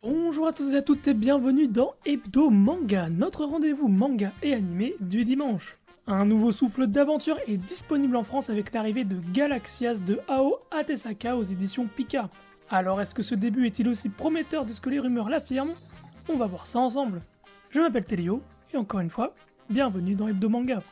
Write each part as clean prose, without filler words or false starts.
Bonjour à tous et à toutes et bienvenue dans Hebdo Manga, notre rendez-vous manga et animé du dimanche. Un nouveau souffle d'aventure est disponible en France avec l'arrivée de Galaxias de Ao Atesaka aux éditions Pika. Alors est-ce que ce début est-il aussi prometteur de ce que les rumeurs l'affirment? On va voir ça ensemble. Je m'appelle Télio et encore une fois, bienvenue dans Hebdo Manga.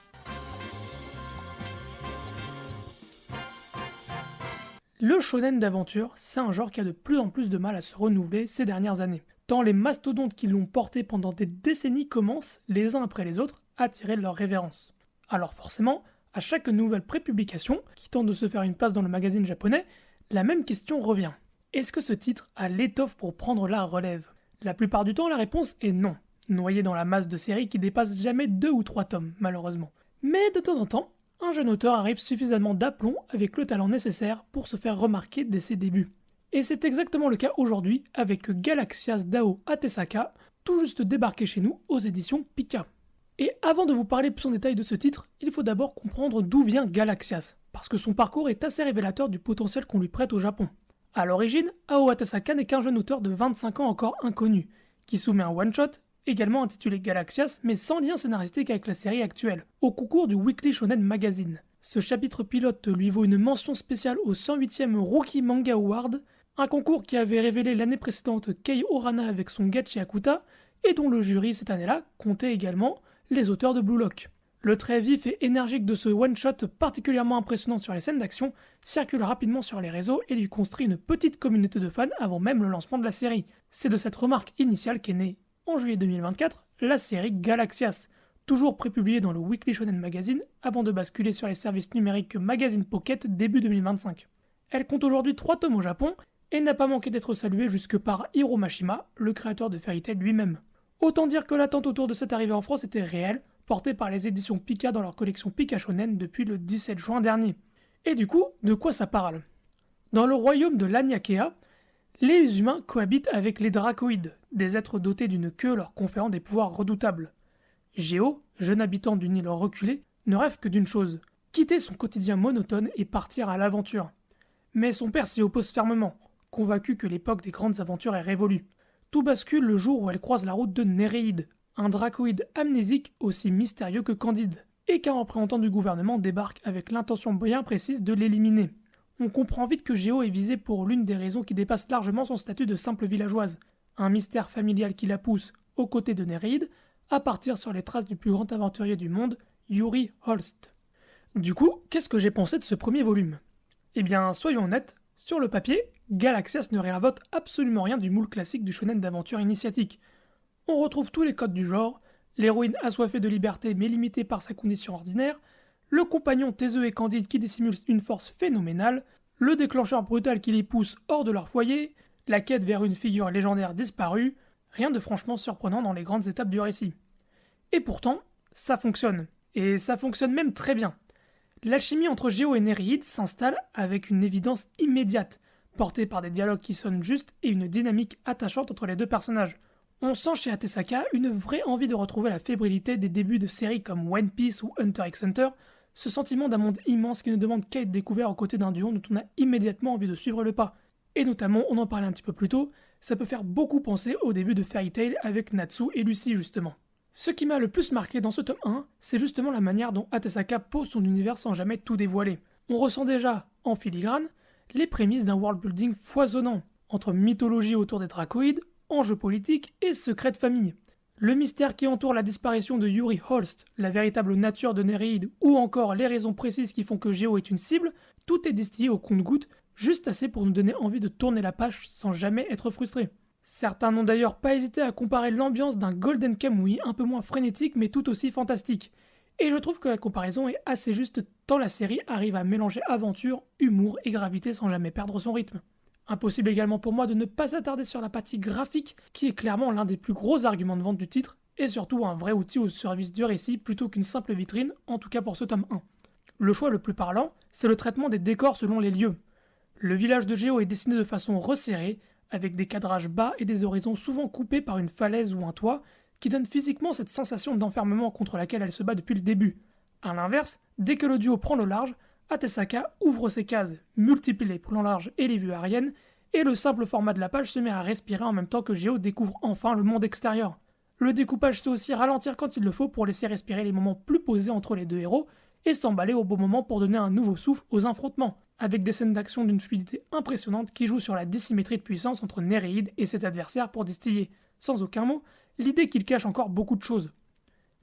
Le shonen d'aventure, c'est un genre qui a de plus en plus de mal à se renouveler ces dernières années. Tant les mastodontes qui l'ont porté pendant des décennies commencent, les uns après les autres, à attirer leur révérence. Alors forcément, à chaque nouvelle prépublication, qui tente de se faire une place dans le magazine japonais, la même question revient. Est-ce que ce titre a l'étoffe pour prendre la relève? La plupart du temps, la réponse est non, noyé dans la masse de séries qui dépassent jamais 2 ou 3 tomes, malheureusement. Mais de temps en temps, un jeune auteur arrive suffisamment d'aplomb avec le talent nécessaire pour se faire remarquer dès ses débuts. Et c'est exactement le cas aujourd'hui avec Galaxias d'Ao Atesaka, tout juste débarqué chez nous aux éditions Pika. Et avant de vous parler plus en détail de ce titre, il faut d'abord comprendre d'où vient Galaxias, parce que son parcours est assez révélateur du potentiel qu'on lui prête au Japon. A l'origine, Ao Atesaka n'est qu'un jeune auteur de 25 ans encore inconnu, qui soumet un one-shot, également intitulé Galaxias, mais sans lien scénaristique avec la série actuelle, au concours du Weekly Shonen Magazine. Ce chapitre pilote lui vaut une mention spéciale au 108e Rookie Manga Award, un concours qui avait révélé l'année précédente Kei Orana avec son Gachi Akuta, et dont le jury cette année-là comptait également les auteurs de Blue Lock. Le trait vif et énergique de ce one-shot particulièrement impressionnant sur les scènes d'action circule rapidement sur les réseaux et lui construit une petite communauté de fans avant même le lancement de la série. C'est de cette remarque initiale qu'est née, en juillet 2024, la série Galaxias, toujours prépubliée dans le Weekly Shonen Magazine avant de basculer sur les services numériques Magazine Pocket début 2025. Elle compte aujourd'hui 3 tomes au Japon et n'a pas manqué d'être saluée jusque par Hiro Mashima, le créateur de Fairy Tail lui-même. Autant dire que l'attente autour de cette arrivée en France était réelle, portée par les éditions Pika dans leur collection Pika Shonen depuis le 17 juin dernier. Et du coup, de quoi ça parle? Dans le royaume de l'Anyakea, les humains cohabitent avec les dracoïdes, des êtres dotés d'une queue leur conférant des pouvoirs redoutables. Géo, jeune habitant d'une île reculée, ne rêve que d'une chose, quitter son quotidien monotone et partir à l'aventure. Mais son père s'y oppose fermement, convaincu que l'époque des grandes aventures est révolue. Tout bascule le jour où elle croise la route de Néréide, un dracoïde amnésique aussi mystérieux que candide, et qu'un représentant du gouvernement débarque avec l'intention bien précise de l'éliminer. On comprend vite que Géo est visée pour l'une des raisons qui dépasse largement son statut de simple villageoise, un mystère familial qui la pousse, aux côtés de Néréide, à partir sur les traces du plus grand aventurier du monde, Yuri Holst. Du coup, qu'est-ce que j'ai pensé de ce premier volume? Eh bien, soyons honnêtes, sur le papier, Galaxias ne réinvente absolument rien du moule classique du shonen d'aventure initiatique. On retrouve tous les codes du genre, l'héroïne assoiffée de liberté mais limitée par sa condition ordinaire, le compagnon taiseux et candide qui dissimule une force phénoménale, le déclencheur brutal qui les pousse hors de leur foyer, la quête vers une figure légendaire disparue, rien de franchement surprenant dans les grandes étapes du récit. Et pourtant, ça fonctionne, et ça fonctionne même très bien. L'alchimie entre Géo et Néréide s'installe avec une évidence immédiate, portée par des dialogues qui sonnent justes et une dynamique attachante entre les deux personnages. On sent chez Atesaka une vraie envie de retrouver la fébrilité des débuts de séries comme One Piece ou Hunter x Hunter, ce sentiment d'un monde immense qui ne demande qu'à être découvert aux côtés d'un duo dont on a immédiatement envie de suivre le pas. Et notamment, on en parlait un petit peu plus tôt, ça peut faire beaucoup penser au début de Fairy Tail avec Natsu et Lucy justement. Ce qui m'a le plus marqué dans ce tome 1, c'est justement la manière dont Atesaka pose son univers sans jamais tout dévoiler. On ressent déjà, en filigrane, les prémices d'un worldbuilding foisonnant, entre mythologie autour des dracoïdes, enjeux politiques et secrets de famille. Le mystère qui entoure la disparition de Yuri Holst, la véritable nature de Néréide, ou encore les raisons précises qui font que Géo est une cible, tout est distillé au compte-gouttes, juste assez pour nous donner envie de tourner la page sans jamais être frustré. Certains n'ont d'ailleurs pas hésité à comparer l'ambiance d'un Golden Kamuy un peu moins frénétique mais tout aussi fantastique. Et je trouve que la comparaison est assez juste tant la série arrive à mélanger aventure, humour et gravité sans jamais perdre son rythme. Impossible également pour moi de ne pas s'attarder sur la partie graphique, qui est clairement l'un des plus gros arguments de vente du titre, et surtout un vrai outil au service du récit plutôt qu'une simple vitrine, en tout cas pour ce tome 1. Le choix le plus parlant, c'est le traitement des décors selon les lieux. Le village de Géo est dessiné de façon resserrée, avec des cadrages bas et des horizons souvent coupés par une falaise ou un toit, qui donne physiquement cette sensation d'enfermement contre laquelle elle se bat depuis le début. A l'inverse, dès que le duo prend le large, Atesaka ouvre ses cases, multiplie les plans larges et les vues aériennes, et le simple format de la page se met à respirer en même temps que Géo découvre enfin le monde extérieur. Le découpage sait aussi ralentir quand il le faut pour laisser respirer les moments plus posés entre les deux héros, et s'emballer au bon moment pour donner un nouveau souffle aux affrontements, avec des scènes d'action d'une fluidité impressionnante qui jouent sur la dissymétrie de puissance entre Néréide et ses adversaires pour distiller, sans aucun mot, l'idée qu'il cache encore beaucoup de choses.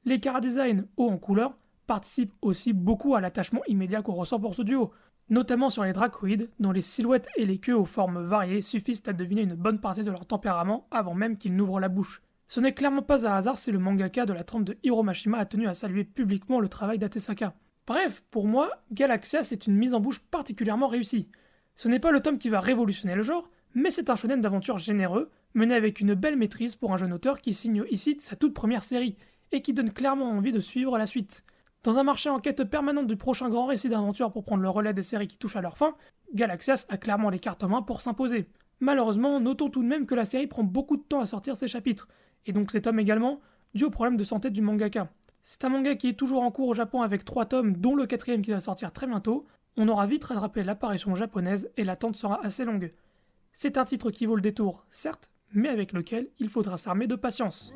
Les chara-design hauts en couleur participent aussi beaucoup à l'attachement immédiat qu'on ressent pour ce duo, notamment sur les dracoïdes, dont les silhouettes et les queues aux formes variées suffisent à deviner une bonne partie de leur tempérament avant même qu'ils n'ouvrent la bouche. Ce n'est clairement pas un hasard si le mangaka de la trempe de Hiro Mashima a tenu à saluer publiquement le travail d'Atesaka. Bref, pour moi, Galaxia c'est une mise en bouche particulièrement réussie. Ce n'est pas le tome qui va révolutionner le genre, mais c'est un shonen d'aventure généreux, mené avec une belle maîtrise pour un jeune auteur qui signe ici sa toute première série, et qui donne clairement envie de suivre la suite. Dans un marché en quête permanente du prochain grand récit d'aventure pour prendre le relais des séries qui touchent à leur fin, Galaxias a clairement les cartes en main pour s'imposer. Malheureusement, notons tout de même que la série prend beaucoup de temps à sortir ses chapitres, et donc cet tome également, dû au problème de santé du mangaka. C'est un manga qui est toujours en cours au Japon avec 3 tomes, dont le 4ème qui va sortir très bientôt. On aura vite rattrapé l'apparition japonaise et l'attente sera assez longue. C'est un titre qui vaut le détour, certes, mais avec lequel il faudra s'armer de patience.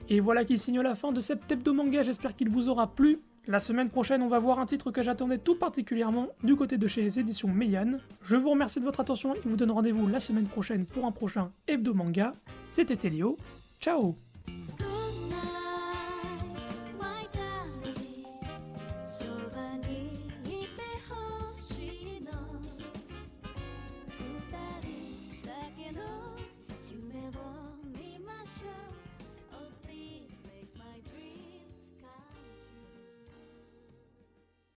Et voilà qui signe la fin de cet hebdo manga, j'espère qu'il vous aura plu. La semaine prochaine, on va voir un titre que j'attendais tout particulièrement du côté de chez les éditions Meian. Je vous remercie de votre attention et vous donne rendez-vous la semaine prochaine pour un prochain hebdo manga. C'était Elio, ciao.